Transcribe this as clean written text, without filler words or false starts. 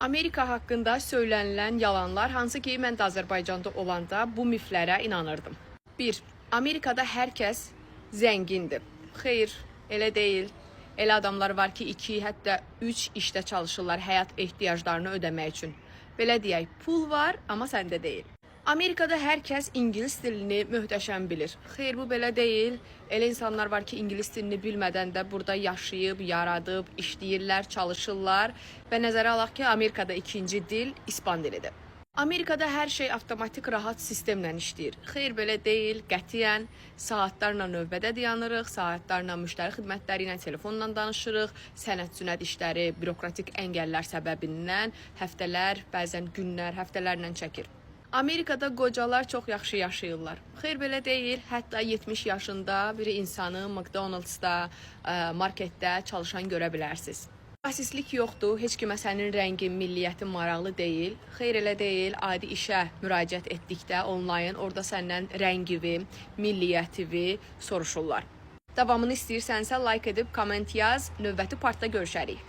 Amerika haqqında söylənilən yalanlar, hansı ki, mən də Azərbaycanda olanda bu miflərə inanırdım. 1. Amerikada hər kəs zəngindir. Xeyr, elə deyil. Elə adamlar var ki, 2, hətta 3 işdə çalışırlar həyat ehtiyaclarını ödəmək üçün. Belə deyək, pul var, amma səndə deyil. Amerikada hər kəs ingilis dilini möhtəşəm bilir. Xeyr, bu belə deyil. Elə insanlar var ki, ingilis dilini bilmədən də burada yaşayıb, yaradıb, işləyirlər, çalışırlar və nəzərə alaq ki, Amerikada ikinci dil İspan dilidir. Amerikada hər şey avtomatik rahat sistemlə işləyir. Xeyr, belə deyil, qətiyyən saatlarla növbədə dayanırıq, saatlarla müştəri xidmətləri ilə telefonla danışırıq, sənəd-sünəd işləri, bürokratik əngəllər səbəbindən həftələr, bəzən günlər, həftələrlə çəkir. Amerikada qocalar çox yaxşı yaşayırlar. Xeyr, belə deyil. Hətta 70 yaşında bir insanı McDonald's-da, marketdə çalışan görə bilərsiniz. Rasistlik yoxdur, heç kimə sənin rəngin, milliyyətin maraqlı deyil. Xeyr, elə deyil. Adi işə müraciət etdikdə onlayn, orada səndən rəngivi, milliyyətivi soruşurlar. Davamını istəyirsənsə like edib komment yaz, növbəti partda görüşərik.